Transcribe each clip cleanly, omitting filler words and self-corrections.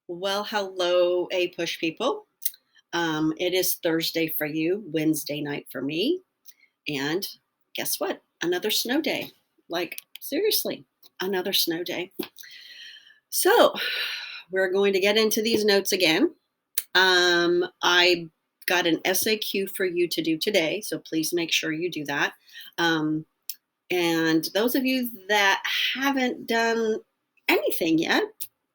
Well, hello, APUSH people. It is Thursday for you, Wednesday night for me. And guess what? Another snow day. Like, seriously, another snow day. So, we're going to get into these notes again. I got an essay queue for you to do today, so please make sure you do that. Um, and those of you that haven't done anything yet,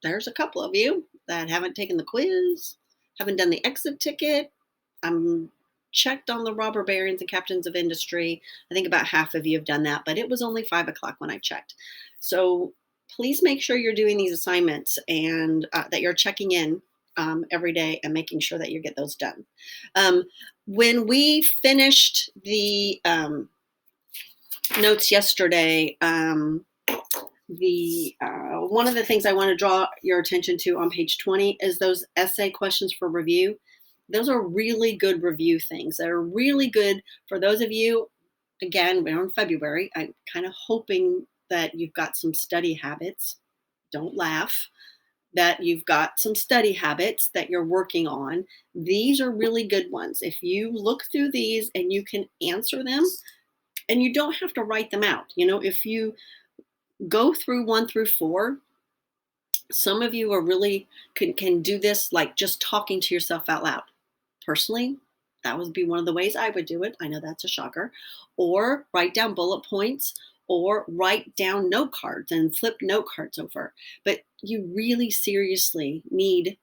there's a couple of you that haven't taken the quiz, haven't done the exit ticket. I'm checked on the robber barons and captains of industry. I think about half of you have done that, but it was only 5 o'clock when I checked. So please make sure you're doing these assignments and that you're checking in every day and making sure that you get those done. Um, when we finished the notes yesterday, the one of the things I want to draw your attention to on page 20 is those essay questions for review. Those are really good review things that are really good for those of you. Again, we're in February. I'm kind of hoping that you've got some study habits. Don't laugh. That you've got some study habits that you're working on. These are really good ones. If you look through these and you can answer them, and you don't have to write them out. If you go through 1 through 4, some of you are really can do this like just talking to yourself out loud. Personally, that would be one of the ways I would do it. I know that's a shocker. Or write down bullet points or write down note cards and flip note cards over. But you really seriously need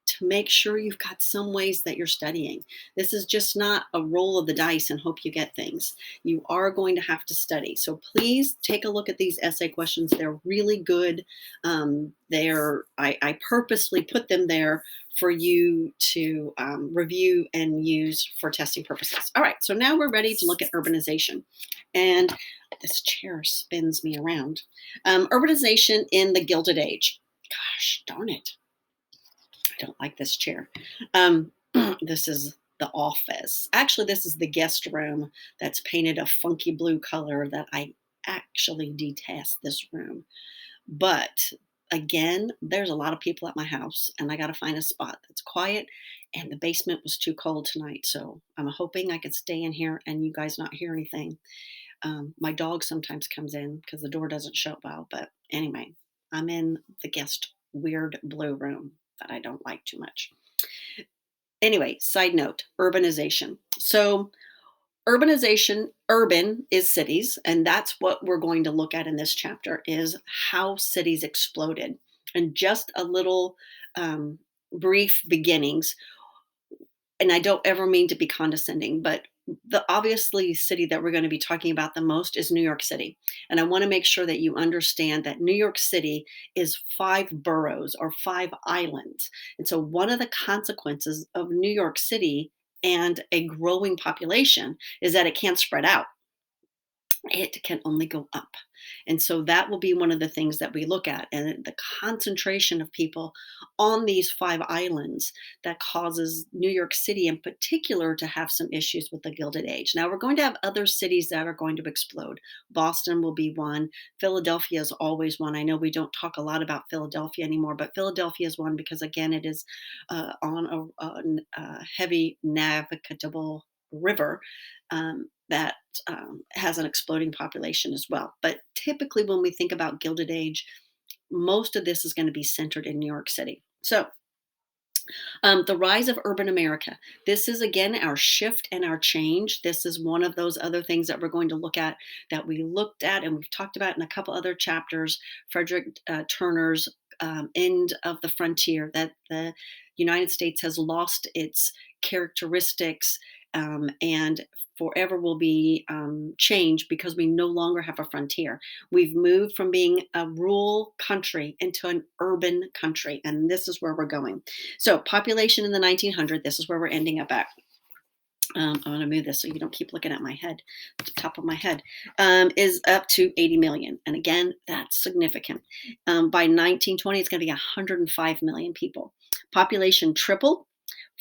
to make sure you've got some ways that you're studying. This is just not a roll of the dice and hope you get things. You are going to have to study. So please take a look at these essay questions. They're really good. I purposely put them there for you to review and use for testing purposes. All right, so now we're ready to look at urbanization. And this chair spins me around. Urbanization in the Gilded Age. Gosh darn it. I don't like this chair. This is the office. Actually, this is the guest room that's painted a funky blue color that I actually detest this room. But again, there's a lot of people at my house, and I got to find a spot that's quiet. And the basement was too cold tonight, so I'm hoping I could stay in here and you guys not hear anything. My dog sometimes comes in because the door doesn't shut well. But anyway, I'm in the guest weird blue room that I don't like too much. Anyway, side note, urbanization. So urbanization, urban is cities, and that's what we're going to look at in this chapter is how cities exploded. And just a little brief beginnings, and I don't ever mean to be condescending, but the obviously city that we're going to be talking about the most is New York City. And I want to make sure that you understand that New York City is 5 boroughs or 5 islands. And so one of the consequences of New York City and a growing population is that it can't spread out. It can only go up. And so that will be one of the things that we look at, and the concentration of people on these 5 islands that causes New York City in particular to have some issues with the Gilded Age. Now, we're going to have other cities that are going to explode. Boston will be one. Philadelphia is always one. I know we don't talk a lot about Philadelphia anymore, but Philadelphia is one because, again, it is on a heavy navigable river. That has an exploding population as well. But typically, when we think about Gilded Age, most of this is going to be centered in New York City. So, the rise of urban America. This is again our shift and our change. This is one of those other things that we're going to look at that we looked at and we've talked about in a couple other chapters. Frederick Turner's End of the Frontier, that the United States has lost its characteristics and forever will be changed because we no longer have a frontier. We've moved from being a rural country into an urban country, and this is where we're going. So, population in the 1900s, this is where we're ending up at. I'm going to move this so you don't keep looking at my head, the top of my head, is up to 80 million. And again, that's significant. By 1920, it's going to be 105 million people. Population tripled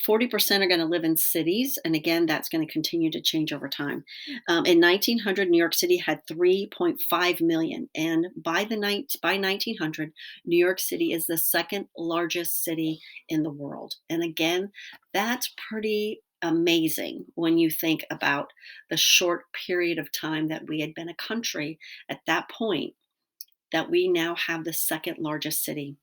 40% are going to live in cities. And again, that's going to continue to change over time. In 1900, New York City had 3.5 million. And by 1900, New York City is the second largest city in the world. And again, that's pretty amazing when you think about the short period of time that we had been a country at that point, that we now have the second largest city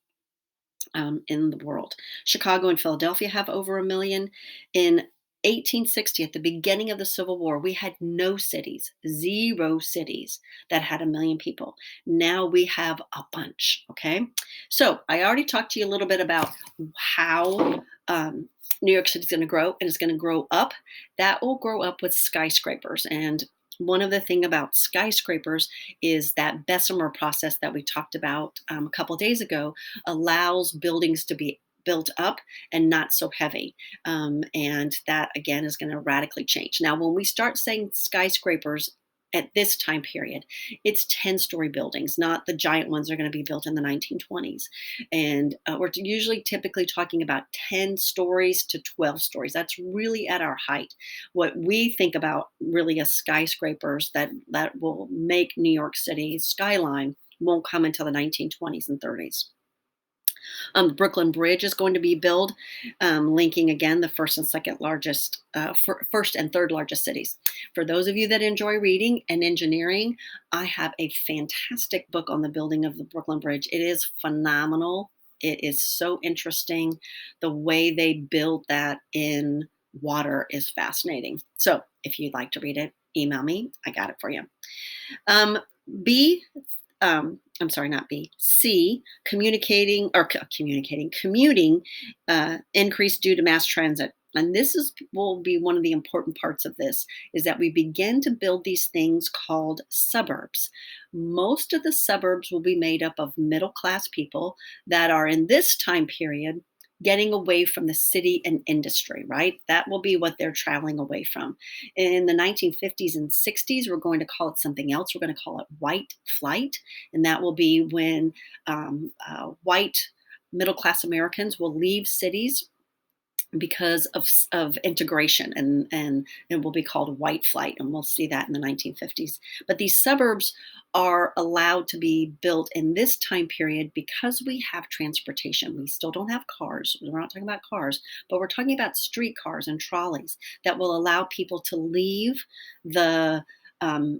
in the world. Chicago and Philadelphia have over a million. In 1860, at the beginning of the Civil War, we had no cities, zero cities that had a million people. Now we have a bunch. Okay. So I already talked to you a little bit about how New York City is going to grow, and it's going to grow up. That will grow up with skyscrapers. And one of the thing about skyscrapers is that Bessemer process that we talked about a couple days ago allows buildings to be built up and not so heavy. And that, again, is going to radically change. Now, when we start saying skyscrapers at this time period, it's 10-story buildings, not the giant ones that are going to be built in the 1920s. And we're usually typically talking about 10 stories to 12 stories. That's really at our height. What we think about really as skyscrapers that will make New York City's skyline won't come until the 1920s and 30s. The Brooklyn Bridge is going to be built, linking again the first and third largest cities. For those of you that enjoy reading and engineering, I have a fantastic book on the building of the Brooklyn Bridge. It is phenomenal. It is so interesting. The way they build that in water is fascinating. So if you'd like to read it, email me. I got it for you. Um, B I'm sorry, not B. C, commuting increased due to mass transit. And will be one of the important parts of this, is that we begin to build these things called suburbs. Most of the suburbs will be made up of middle class people that are in this time period getting away from the city and industry, right? That will be what they're traveling away from. In the 1950s and 60s, we're going to call it something else. We're going to call it white flight. And that will be when white middle class Americans will leave cities because of integration, and it will be called white flight, and we'll see that in the 1950s. But these suburbs are allowed to be built in this time period because we have transportation. We still don't have cars. We're not talking about cars, but we're talking about streetcars and trolleys that will allow people to leave the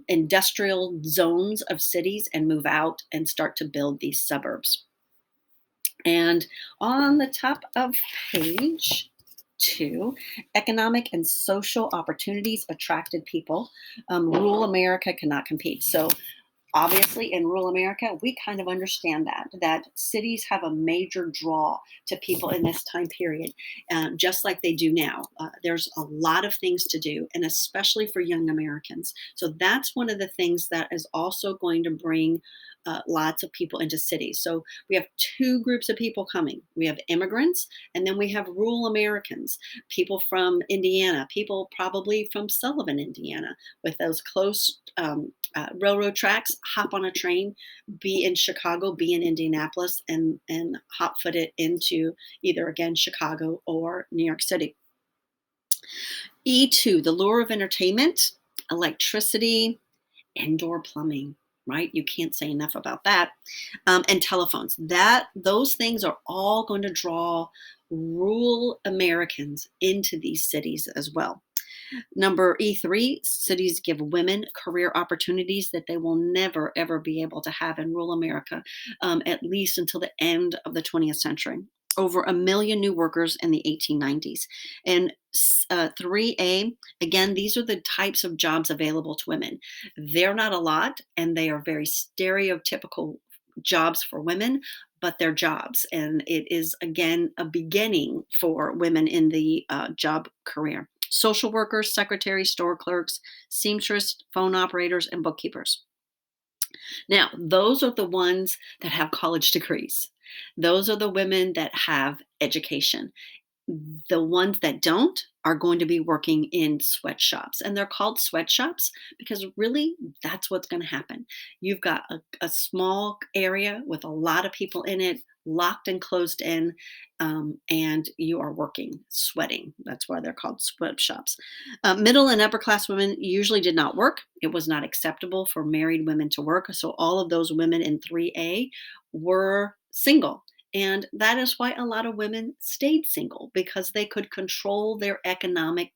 industrial zones of cities and move out and start to build these suburbs. And on the top of page 2, economic and social opportunities attracted people. Rural America cannot compete. So obviously in rural America, we kind of understand that cities have a major draw to people in this time period, just like they do now. There's a lot of things to do, and especially for young Americans. So that's one of the things that is also going to bring lots of people into cities. So we have two groups of people coming. We have immigrants, and then we have rural Americans, people from Indiana, people probably from Sullivan, Indiana, with those close railroad tracks. Hop on a train, be in Chicago, be in Indianapolis, and hop foot it into either, again, Chicago or New York City. E2, the lure of entertainment, electricity, indoor plumbing, right? You can't say enough about that. And telephones. Those things are all going to draw rural Americans into these cities as well. Number E3, cities give women career opportunities that they will never, ever be able to have in rural America, at least until the end of the 20th century. Over 1 million new workers in the 1890s. And 3A, again, these are the types of jobs available to women. They're not a lot, and they are very stereotypical jobs for women, but they're jobs. And it is, again, a beginning for women in the job career. Social workers, secretaries, store clerks, seamstress, phone operators, and bookkeepers. Now, those are the ones that have college degrees. Those are the women that have education. The ones that don't are going to be working in sweatshops. And they're called sweatshops because really that's what's going to happen. You've got a small area with a lot of people in it, locked and closed in, and you are working, sweating. That's why they're called sweatshops. Middle and upper class women usually did not work. It was not acceptable for married women to work. So all of those women in 3A were single. And that is why a lot of women stayed single because they could control their economic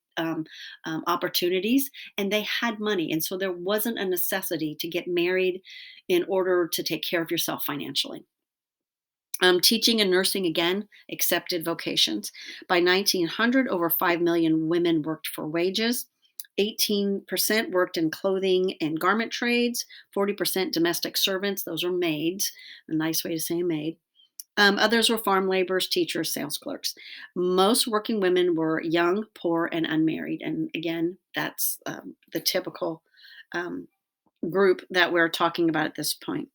opportunities and they had money. And so there wasn't a necessity to get married in order to take care of yourself financially. Teaching and nursing, again, accepted vocations. By 1900, over 5 million women worked for wages. 18% worked in clothing and garment trades, 40% domestic servants, those are maids, a nice way to say maid. Others were farm laborers, teachers, sales clerks. Most working women were young, poor, and unmarried. And again, that's the typical um, group that we're talking about at this point.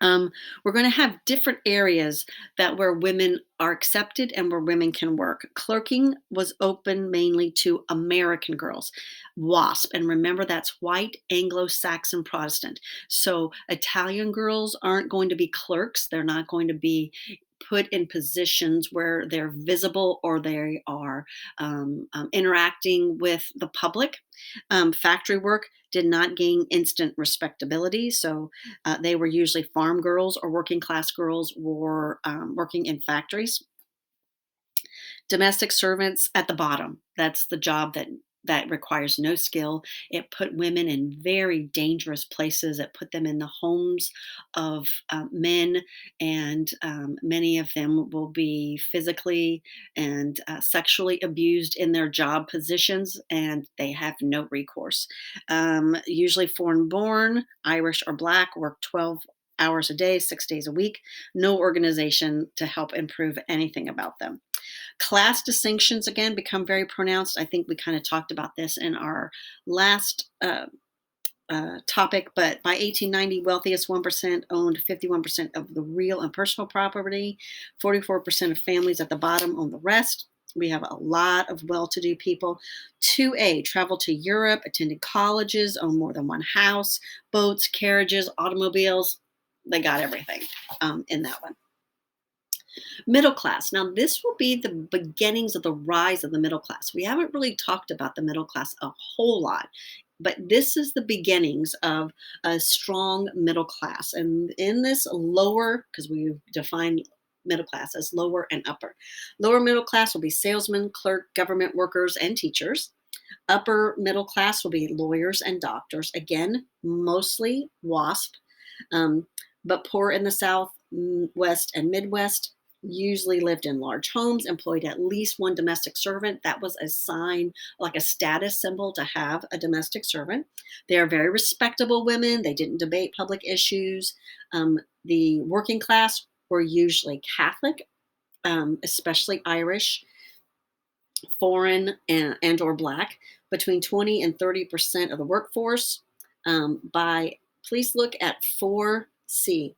We're going to have different areas that where women are accepted and where women can work. Clerking was open mainly to American girls, WASP, and remember that's white Anglo-Saxon Protestant. So Italian girls aren't going to be clerks. They're not going to be put in positions where they're visible or they are interacting with the public. Factory work did not gain instant respectability. So they were usually farm girls or working class girls were working in factories. Domestic servants at the bottom. That's the job that requires no skill. It put women in very dangerous places. It put them in the homes of men, and many of them will be physically and sexually abused in their job positions, and they have no recourse. Usually foreign born, Irish or Black, work 12 hours a day, 6 days a week. No organization to help improve anything about them. Class distinctions again become very pronounced. I think we kind of talked about this in our last topic, but by 1890, wealthiest 1% owned 51% of the real and personal property. 44% of families at the bottom own the rest. We have a lot of well-to-do people. 2A, traveled to Europe, attended colleges, owned more than one house, boats, carriages, automobiles. They got everything in that one. Middle class. Now, this will be the beginnings of the rise of the middle class. We haven't really talked about the middle class a whole lot, but this is the beginnings of a strong middle class. And in this lower, because we define middle class as lower and upper, lower middle class will be salesmen, clerk, government workers, and teachers. Upper middle class will be lawyers and doctors. Again, mostly WASP, but poor in the South, West, and Midwest usually lived in large homes, employed at least one domestic servant. That was a sign, like a status symbol to have a domestic servant. They are very respectable women. They didn't debate public issues. The working class were usually Catholic, especially Irish, foreign, and or Black. Between 20 and 30% of the workforce. Please look at 4C.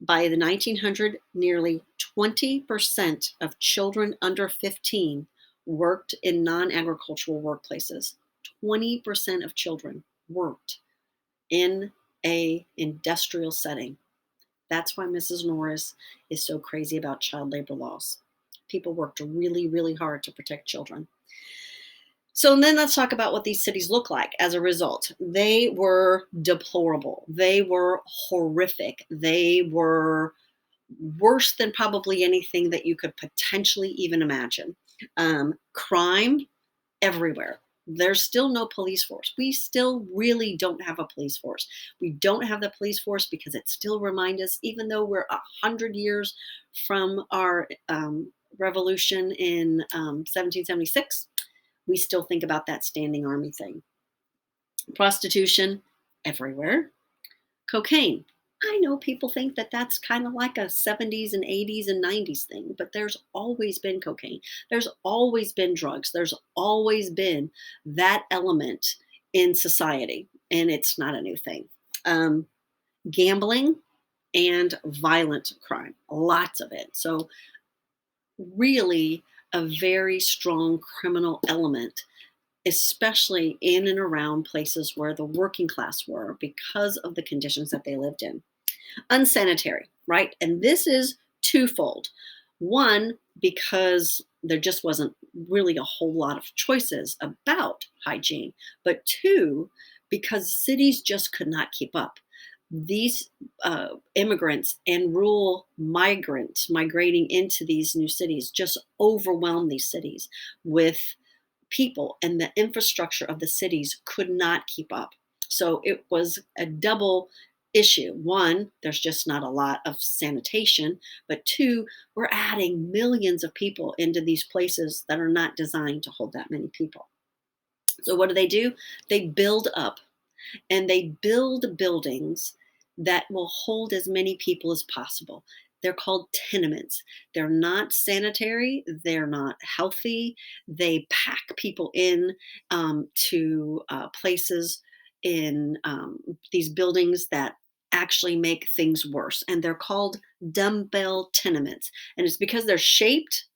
By the 1900, nearly 20% of children under 15 worked in non-agricultural workplaces. 20% of children worked in a industrial setting. That's why Mrs. Norris is so crazy about child labor laws. People worked really, really hard to protect children. So then let's talk about what these cities look like as a result. They were deplorable. They were horrific. They were worse than probably anything that you could potentially even imagine. Crime everywhere. There's still no police force. We still really don't have a police force. We don't have the police force because it still reminds us, even though we're 100 years from our revolution in 1776, we still think about that standing army thing. Prostitution everywhere. Cocaine. I know people think that that's kind of like a 70s and 80s and 90s thing, but there's always been cocaine. There's always been drugs. There's always been that element in society, and it's not a new thing. Gambling and violent crime, lots of it. So really a very strong criminal element, especially in and around places where the working class were because of the conditions that they lived in. Unsanitary, right? And this is twofold. One, because there just wasn't really a whole lot of choices about hygiene, but two, because cities just could not keep up. These immigrants and rural migrants migrating into these new cities just overwhelmed these cities with people, and the infrastructure of the cities could not keep up. So it was a double issue. One, there's just not a lot of sanitation, but two, we're adding millions of people into these places that are not designed to hold that many people. So what do? They build up, and they build buildings that will hold as many people as possible. They're called tenements. They're not sanitary. They're not healthy. They pack people in to places in these buildings that actually make things worse. And they're called dumbbell tenements. And it's because they're shaped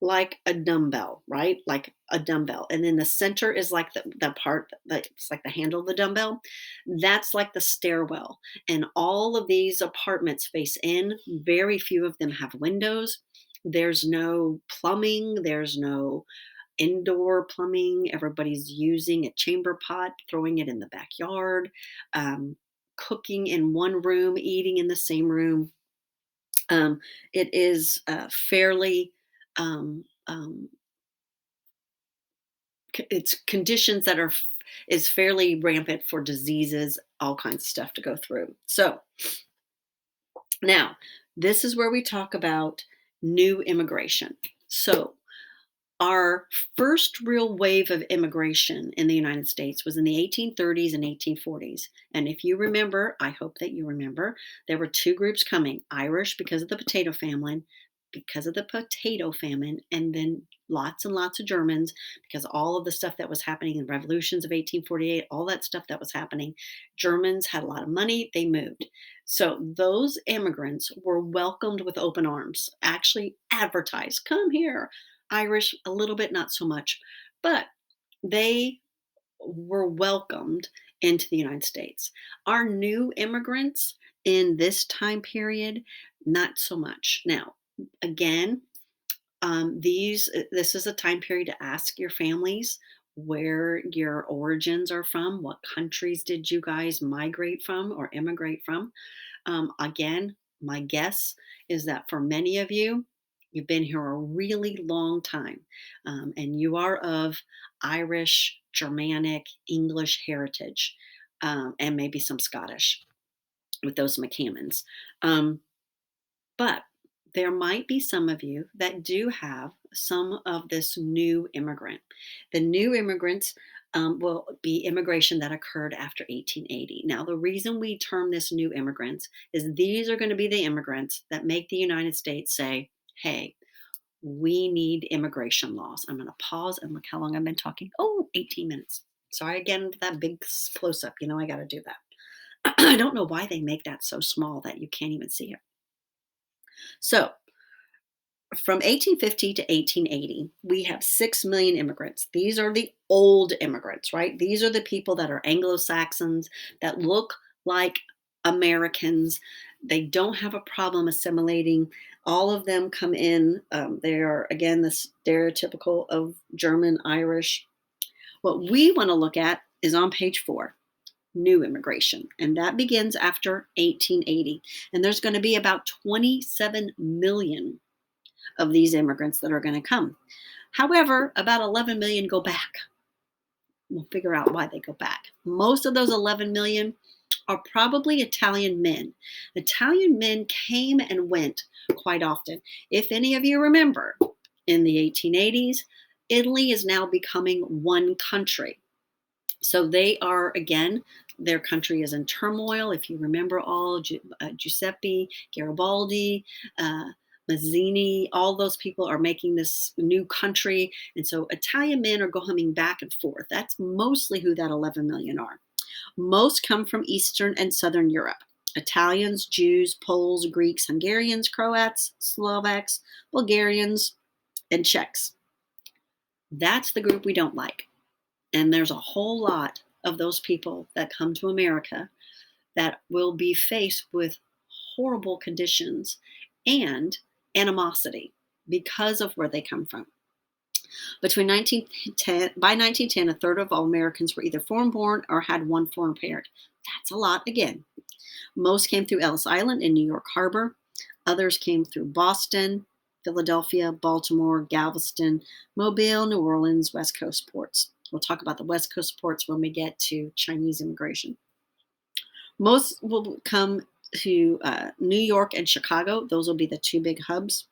like a dumbbell, right? Like a dumbbell. And then the center is like the part that's like the handle of the dumbbell. That's like the stairwell. And all of these apartments face in. Very few of them have windows. There's no plumbing. There's no indoor plumbing. Everybody's using a chamber pot, throwing it in the backyard, cooking in one room, eating in the same room. It is fairly um, um, it's conditions that are is fairly rampant for diseases, all kinds of stuff to go through. So now this is where we talk about new immigration. So our first real wave of immigration in the United States was in the 1830s and 1840s. And if you remember, I hope that you remember, there were two groups coming: Irish because of the potato famine, and then lots and lots of Germans because all of the stuff that was happening in revolutions of 1848, all that stuff that was happening. Germans had a lot of money, they moved. So those immigrants were welcomed with open arms, actually advertised, come here. Irish, a little bit, not so much, but they were welcomed into the United States. Our new immigrants in this time period, not so much. Now, again, this is a time period to ask your families where your origins are from. What countries did you guys migrate from or immigrate from? Again, my guess is that for many of you, you've been here a really long time, and you are of Irish, Germanic, English heritage, and maybe some Scottish with those McCammons. Um, but there might be some of you that do have some of this new immigrant. The new immigrants will be immigration that occurred after 1880. Now, the reason we term this new immigrants is these are going to be the immigrants that make the United States say, hey, we need immigration laws. I'm going to pause and look how long I've been talking. Oh, 18 minutes. Sorry again for that big close up. You know, I got to do that. I don't know why they make that so small that you can't even see it. So, from 1850 to 1880, we have 6 million immigrants. These are the old immigrants, right? These are the people that are Anglo Saxons, that look like Americans. They don't have a problem assimilating. All of them come in. They are, again, the stereotypical of German, Irish. What we want to look at is on page 4, new immigration. And that begins after 1880. And there's going to be about 27 million of these immigrants that are going to come. However, about 11 million go back. We'll figure out why they go back. Most of those 11 million are probably Italian men. Italian men came and went quite often. If any of you remember, in the 1880s, Italy is now becoming one country. So they are, again, their country is in turmoil. If you remember all, Giuseppe, Garibaldi, Mazzini, all those people are making this new country. And so Italian men are going back and forth. That's mostly who that 11 million are. Most come from Eastern and Southern Europe. Italians, Jews, Poles, Greeks, Hungarians, Croats, Slovaks, Bulgarians, and Czechs. That's the group we don't like. And there's a whole lot of those people that come to America that will be faced with horrible conditions and animosity because of where they come from. By 1910, a third of all Americans were either foreign-born or had one foreign parent. That's a lot again. Most came through Ellis Island in New York Harbor. Others came through Boston, Philadelphia, Baltimore, Galveston, Mobile, New Orleans, West Coast ports. We'll talk about the West Coast ports when we get to Chinese immigration. Most will come to New York and Chicago. Those will be the two big hubs.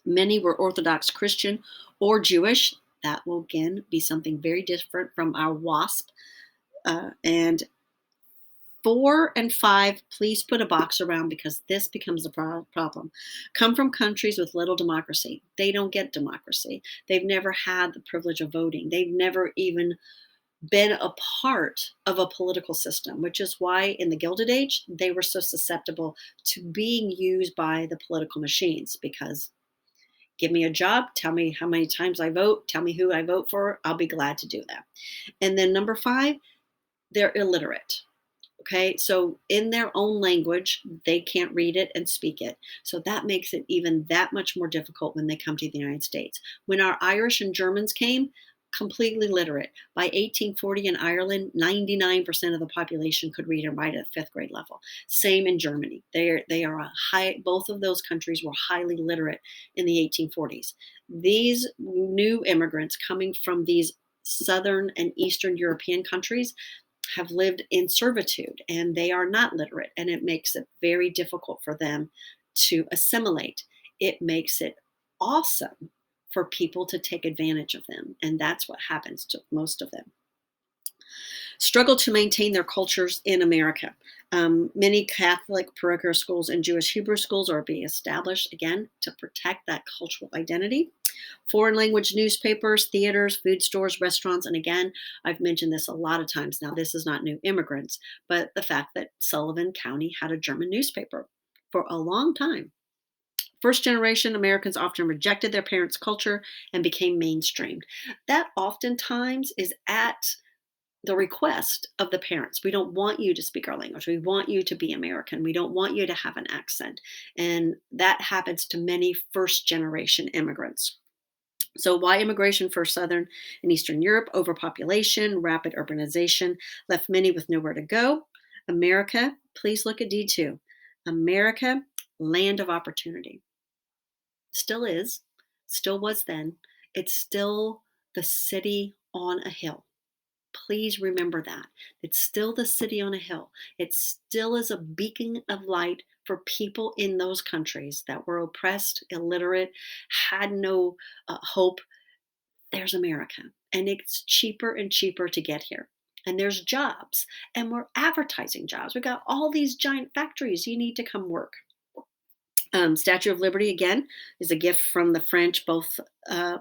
Many were Orthodox Christian or Jewish. That will again be something very different from our WASP. And 4 and 5, please put a box around because this becomes a problem. Come from countries with little democracy. They don't get democracy. They've never had the privilege of voting. They've never even been a part of a political system, which is why in the Gilded Age, they were so susceptible to being used by the political machines because give me a job, tell me how many times I vote, tell me who I vote for, I'll be glad to do that. And then number 5, they're illiterate. Okay, so in their own language, they can't read it and speak it. So that makes it even that much more difficult when they come to the United States. When our Irish and Germans came, completely literate. By 1840 in Ireland, 99% of the population could read and write at 5th grade level. Same in Germany. Both of those countries were highly literate in the 1840s. These new immigrants coming from these Southern and Eastern European countries have lived in servitude and they are not literate, and it makes it very difficult for them to assimilate. It makes it awesome for people to take advantage of them, and that's what happens to most of them. Struggle to maintain their cultures in America. Many Catholic parochial schools and Jewish Hebrew schools are being established, again, to protect that cultural identity. Foreign language newspapers, theaters, food stores, restaurants, and again, I've mentioned this a lot of times now. This is not new immigrants, but the fact that Sullivan County had a German newspaper for a long time. First generation Americans often rejected their parents' culture and became mainstreamed. That oftentimes is at the request of the parents. We don't want you to speak our language. We want you to be American. We don't want you to have an accent. And that happens to many first generation immigrants. So why immigration for Southern and Eastern Europe? Overpopulation, rapid urbanization left many with nowhere to go. America, please look at D2. America, land of opportunity. Still is, still was then. It's still the city on a hill. Please remember that. It's still the city on a hill. It still is a beacon of light for people in those countries that were oppressed, illiterate, had no hope. There's America. And it's cheaper and cheaper to get here. And there's jobs. And we're advertising jobs. We've got all these giant factories. You need to come work. Statue of Liberty, again, is a gift from the French, both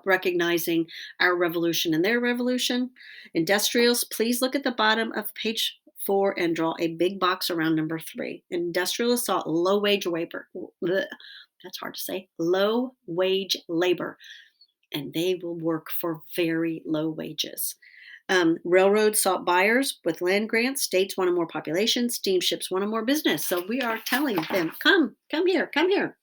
recognizing our revolution and their revolution. Industrials, please look at the bottom of page 4 and draw a big box around number 3. Industrialists sought low-wage labor. That's hard to say. Low-wage labor. And they will work for very low wages. Railroads sought buyers with land grants. States wanted more population. Steamships wanted more business. So we are telling them, come here, come here.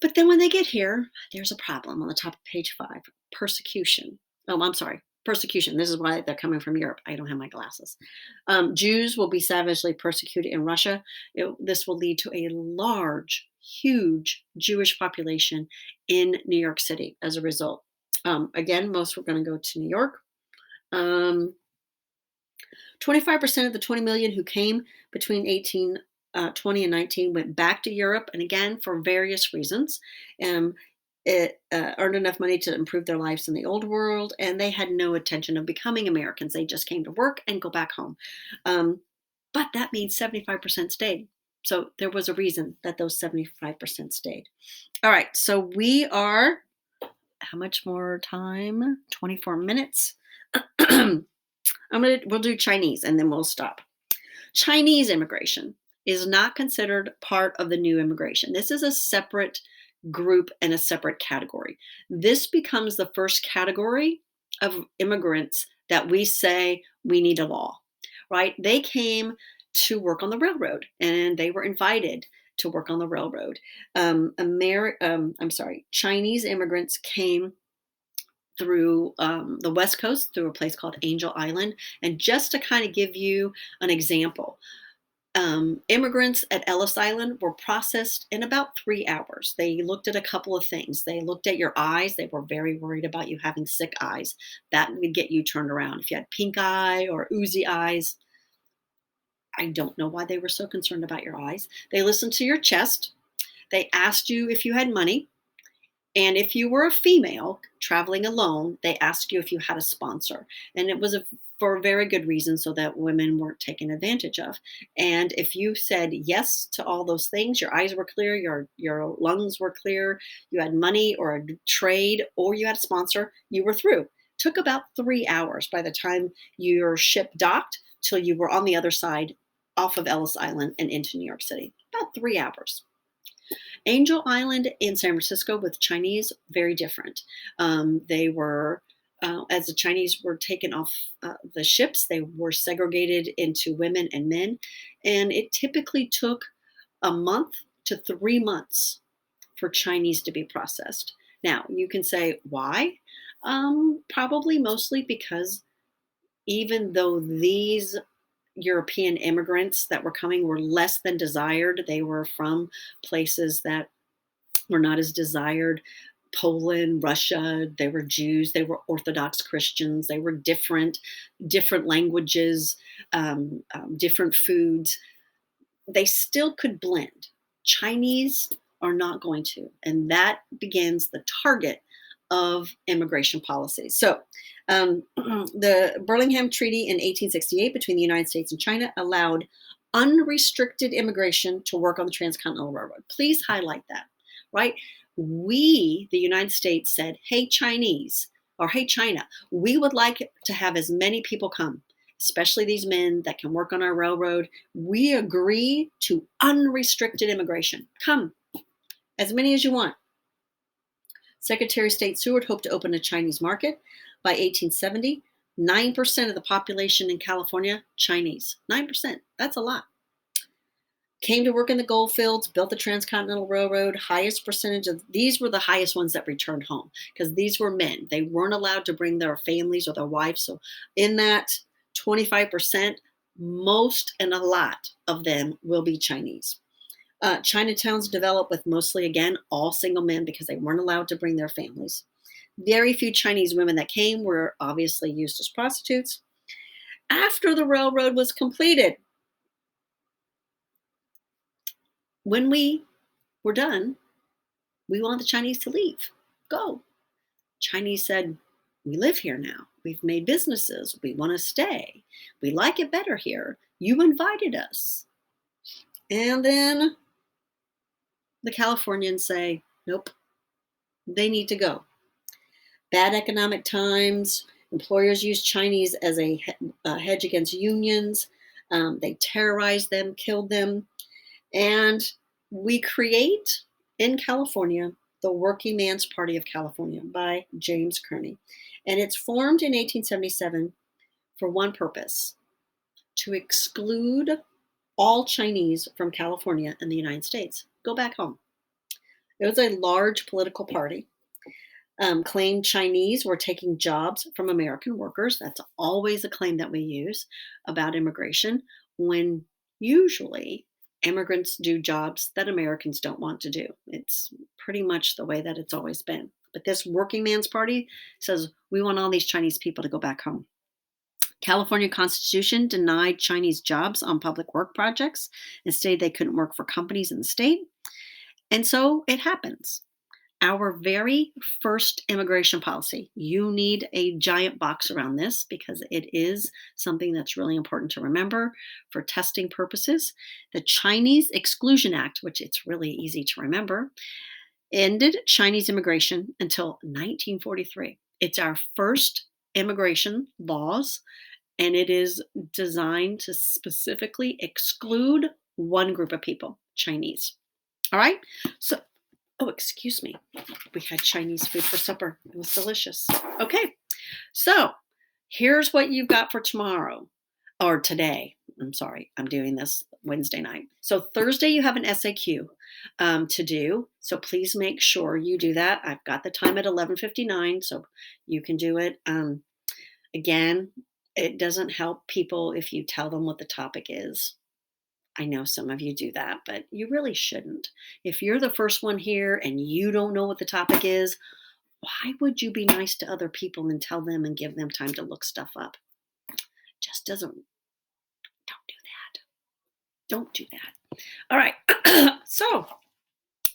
But then when they get here, there's a problem on the top of page 5. Persecution. Oh, I'm sorry. Persecution. This is why they're coming from Europe. I don't have my glasses. Jews will be savagely persecuted in Russia. This will lead to a large, huge Jewish population in New York City as a result. Again, most were going to go to New York. 25% of the 20 million who came between 1820 and 19 went back to Europe, and again, for various reasons. It earned enough money to improve their lives in the old world, and they had no intention of becoming Americans. They just came to work and go back home. But that means 75% stayed. So there was a reason that those 75% stayed. All right, so we are, how much more time? 24 minutes. We'll do Chinese and then we'll stop. Chinese immigration is not considered part of the new immigration. This is a separate group and a separate category. This becomes the first category of immigrants that we say we need a law, right? They came to work on the railroad and they were invited to work on the railroad. Chinese immigrants came through the West Coast through a place called Angel Island. And just to kind of give you an example, immigrants at Ellis Island were processed in about 3 hours. They looked at a couple of things. They looked at your eyes. They were very worried about you having sick eyes. That would get you turned around. If you had pink eye or oozy eyes, I don't know why they were so concerned about your eyes. They listened to your chest. They asked you if you had money. And if you were a female traveling alone, they asked you if you had a sponsor. And it was for a very good reason, so that women weren't taken advantage of. And if you said yes to all those things, your eyes were clear, your lungs were clear, you had money or a trade, or you had a sponsor, you were through. Took about 3 hours by the time your ship docked till you were on the other side off of Ellis Island and into New York City. About 3 hours. Angel Island in San Francisco with Chinese, very different. They were, as the Chinese were taken off the ships, they were segregated into women and men. And it typically took a month to 3 months for Chinese to be processed. Now, you can say, why? Probably mostly because even though these European immigrants that were coming were less than desired, they were from places that were not as desired. Poland, Russia, they were Jews, they were Orthodox Christians, they were different languages, different foods. They still could blend. Chinese are not going to. And that begins the target of immigration policies. So, the Burlingame Treaty in 1868 between the United States and China allowed unrestricted immigration to work on the Transcontinental Railroad. Please highlight that, right? We, the United States, said, hey, Chinese, or hey, China, we would like to have as many people come, especially these men that can work on our railroad. We agree to unrestricted immigration. Come, as many as you want. Secretary of State Seward hoped to open a Chinese market. By 1870, 9% of the population in California, Chinese. 9%, that's a lot. Came to work in the gold fields, built the Transcontinental Railroad. Highest percentage of these were the highest ones that returned home because these were men. They weren't allowed to bring their families or their wives. So in that 25%, most and a lot of them will be Chinese. Chinatowns developed with mostly, again, all single men because they weren't allowed to bring their families. Very few Chinese women that came were obviously used as prostitutes. After the railroad was completed, when we were done, we want the Chinese to leave. Go. Chinese said, we live here now. We've made businesses. We want to stay. We like it better here. You invited us. And then the Californians say, nope, they need to go. Bad economic times. Employers use Chinese as a hedge against unions. They terrorized them, killed them. And we create in California the Working Man's Party of California by James Kearney. And it's formed in 1877 for one purpose: to exclude all Chinese from California and the United States. Go back home. It was a large political party. Claimed Chinese were taking jobs from American workers. That's always a claim that we use about immigration, when usually immigrants do jobs that Americans don't want to do. It's pretty much the way that it's always been. But this Working Man's Party says we want all these Chinese people to go back home. California Constitution denied Chinese jobs on public work projects and stated they couldn't work for companies in the state. And so it happens. Our very first immigration policy, you need a giant box around this because it is something that's really important to remember for testing purposes. The Chinese Exclusion Act, which it's really easy to remember, ended Chinese immigration until 1943. It's our first immigration laws, and it is designed to specifically exclude one group of people, Chinese. All right? So Oh, excuse me. We had Chinese food for supper. It was delicious. Okay. So here's what you've got for tomorrow or today. I'm sorry, I'm doing this Wednesday night. So Thursday, you have an SAQ to do. So please make sure you do that. I've got the time at 11:59, so you can do it. Again, it doesn't help people if you tell them what the topic is. I know some of you do that, but you really shouldn't. If you're the first one here and you don't know what the topic is, why would you be nice to other people and tell them and give them time to look stuff up? Just doesn't, don't do that. Don't do that. All right. So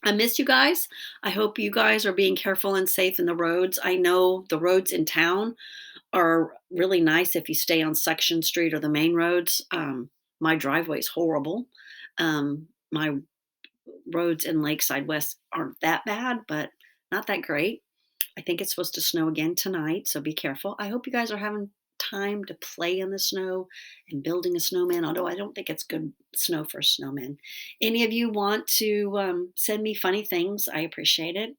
I miss you guys. I hope you guys are being careful and safe in the roads. I know the roads in town are really nice if you stay on Section Street or the main roads. My driveway's horrible. My roads in Lakeside West aren't that bad, but not that great. I think it's supposed to snow again tonight, so be careful. I hope you guys are having time to play in the snow and building a snowman, although I don't think it's good snow for a snowman. Any of you want to send me funny things? I appreciate it.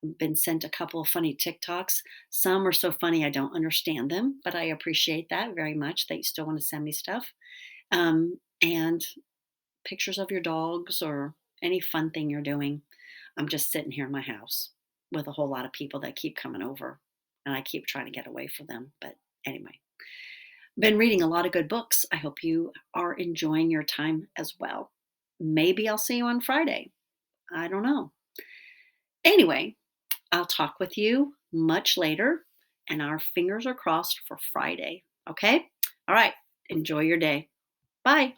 I've been sent a couple of funny TikToks. Some are so funny I don't understand them, but I appreciate that very much that you still want to send me stuff. And pictures of your dogs or any fun thing you're doing. I'm just sitting here in my house with a whole lot of people that keep coming over, and I keep trying to get away from them. But anyway, been reading a lot of good books. I hope you are enjoying your time as well. Maybe I'll see you on Friday. I don't know. Anyway, I'll talk with you much later, and our fingers are crossed for Friday. Okay? All right. Enjoy your day. Bye.